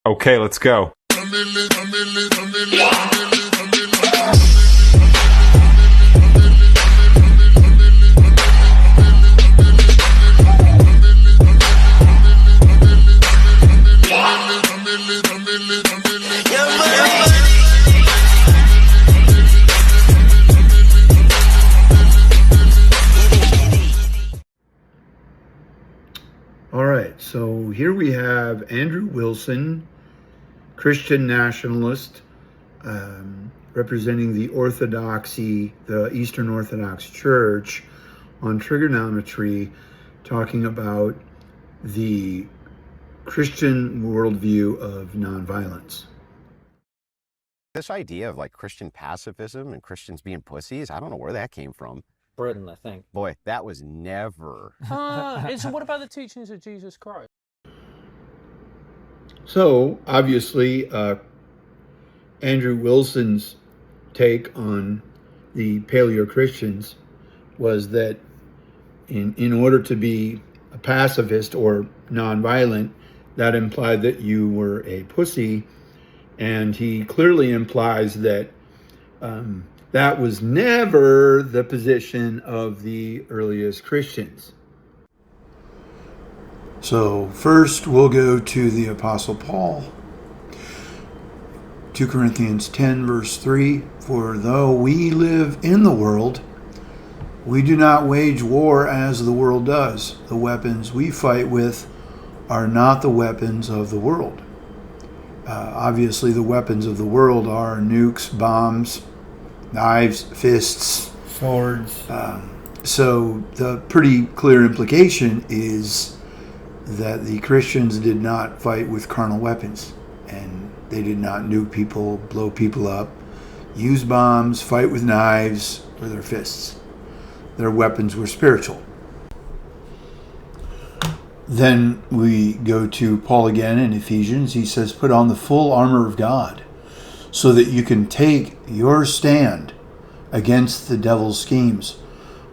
Okay, let's go. All right, so here we have Andrew Wilson, Christian nationalist, representing the Orthodoxy, the Eastern Orthodox Church, on trigonometry, talking about the Christian worldview of nonviolence. This idea of like Christian pacifism and Christians being pussies, I don't know where that came from. Britain, I think. Boy, that was never. So what about the teachings of Jesus Christ? So, obviously, Andrew Wilson's take on the Paleo-Christians was that in order to be a pacifist or nonviolent, that implied that you were a pussy, and he clearly implies that that was never the position of the earliest Christians. So first we'll go to the Apostle Paul. 2 Corinthians 10 verse 3, "For though we live in the world, we do not wage war as the world does. The weapons we fight with are not the weapons of the world." Obviously, the weapons of the world are nukes, bombs, knives, fists, swords. So the pretty clear implication is that the Christians did not fight with carnal weapons, and they did not nuke people, blow people up, use bombs, fight with knives or their fists. Their weapons were spiritual. Then we go to Paul again in Ephesians. He says, "Put on the full armor of God so that you can take your stand against the devil's schemes.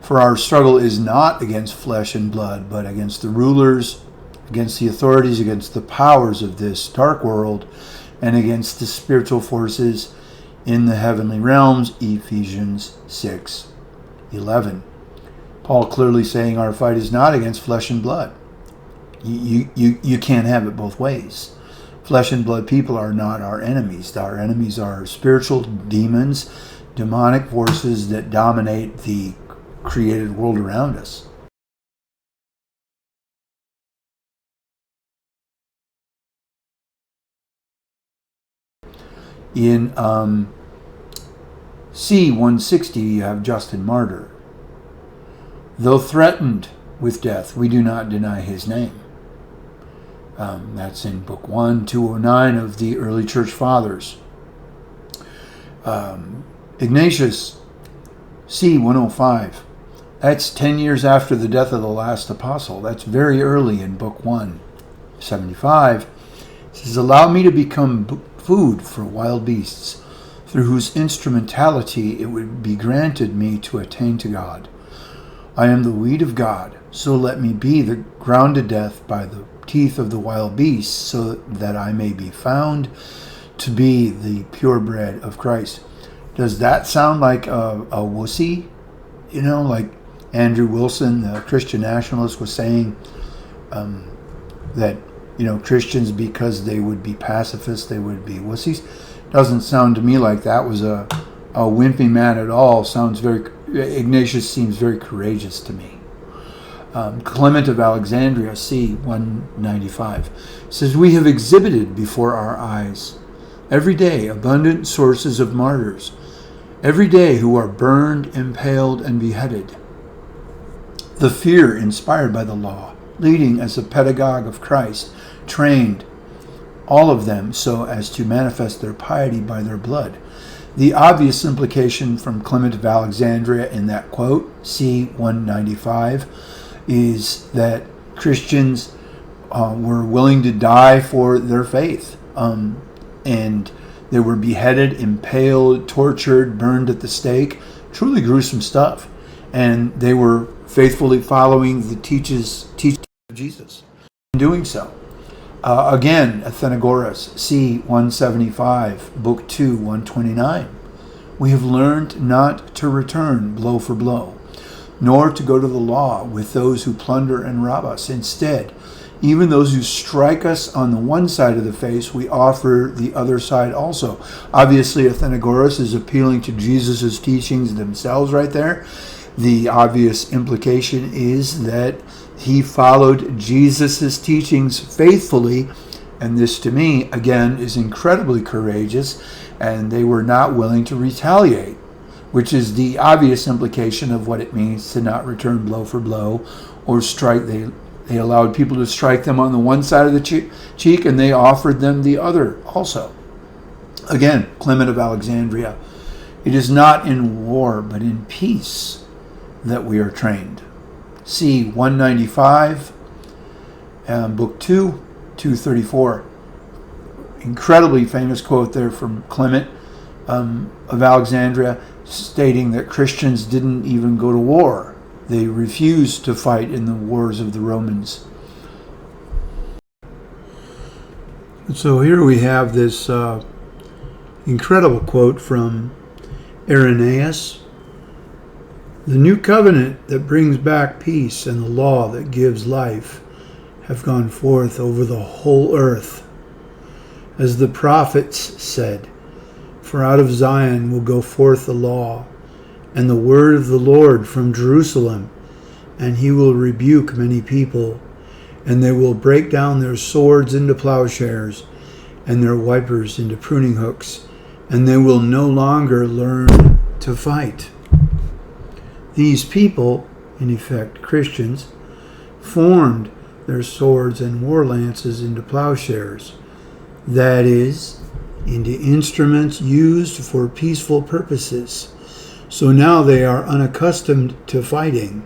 For our struggle is not against flesh and blood, but against the rulers, against the authorities, against the powers of this dark world, and against the spiritual forces in the heavenly realms." Ephesians 6:11. Paul clearly saying our fight is not against flesh and blood. You can't have it both ways. Flesh and blood people are not our enemies. Our enemies are spiritual demons, demonic forces that dominate the created world around us. In C-160, you have Justin Martyr. "Though threatened with death, we do not deny his name." That's in Book 1, 209 of the Early Church Fathers. Ignatius, C-105. That's 10 years after the death of the last apostle. That's very early in Book 1, 75. It says, "Allow me to become food for wild beasts, through whose instrumentality it would be granted me to attain to God. I am the weed of God, so let me be the ground to death by the teeth of the wild beasts, so that I may be found to be the purebred of Christ." Does that sound like a wussy? You know, like Andrew Wilson, the Christian nationalist, was saying that, Christians, because they would be pacifists, they would be wussies. Doesn't sound to me like that was a wimpy man at all. Ignatius seems very courageous to me. Clement of Alexandria, C. 195, says, "We have exhibited before our eyes every day abundant sources of martyrs, every day who are burned, impaled, and beheaded. The fear inspired by the law, leading as a pedagogue of Christ, trained all of them so as to manifest their piety by their blood." The obvious implication from Clement of Alexandria in that quote, C. 195, is that Christians were willing to die for their faith. And they were beheaded, impaled, tortured, burned at the stake. Truly gruesome stuff. And they were faithfully following the teachings of Jesus in doing so. Again, Athenagoras, C. 175, Book 2, 129. We have learned not to return blow for blow, nor to go to the law with those who plunder and rob us. Instead, even those who strike us on the one side of the face, we offer the other side also. Obviously, Athenagoras is appealing to Jesus' teachings themselves right there. The obvious implication is that he followed Jesus' teachings faithfully, and this to me, again, is incredibly courageous, and they were not willing to retaliate, which is the obvious implication of what it means to not return blow for blow or strike. They allowed people to strike them on the one side of the cheek, and they offered them the other also. Again, Clement of Alexandria, it is not in war but in peace that we are trained. C. 195, Book 2, 234. Incredibly famous quote there from Clement of Alexandria, stating that Christians didn't even go to war. They refused to fight in the wars of the Romans. So here we have this incredible quote from Irenaeus. The new covenant that brings back peace and the law that gives life have gone forth over the whole earth. As the prophets said, for out of Zion will go forth the law and the word of the Lord from Jerusalem, and he will rebuke many people, and they will break down their swords into plowshares and their wipers into pruning hooks, and they will no longer learn to fight. These people, in effect Christians, formed their swords and war lances into plowshares, that is, into instruments used for peaceful purposes. So now they are unaccustomed to fighting.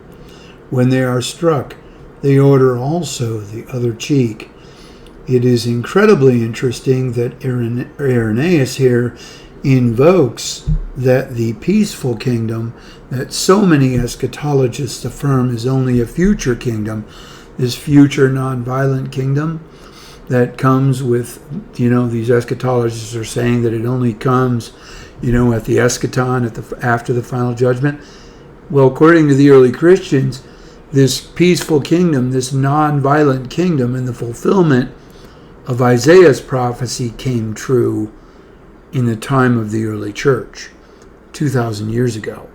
When they are struck, they order also the other cheek. It is incredibly interesting that Irenaeus here invokes that the peaceful kingdom that so many eschatologists affirm is only a future kingdom, this future nonviolent kingdom that comes with, these eschatologists are saying that it only comes, at the eschaton, after the final judgment. Well, according to the early Christians, this peaceful kingdom, this nonviolent kingdom, and the fulfillment of Isaiah's prophecy came true in the time of the early church, 2,000 years ago.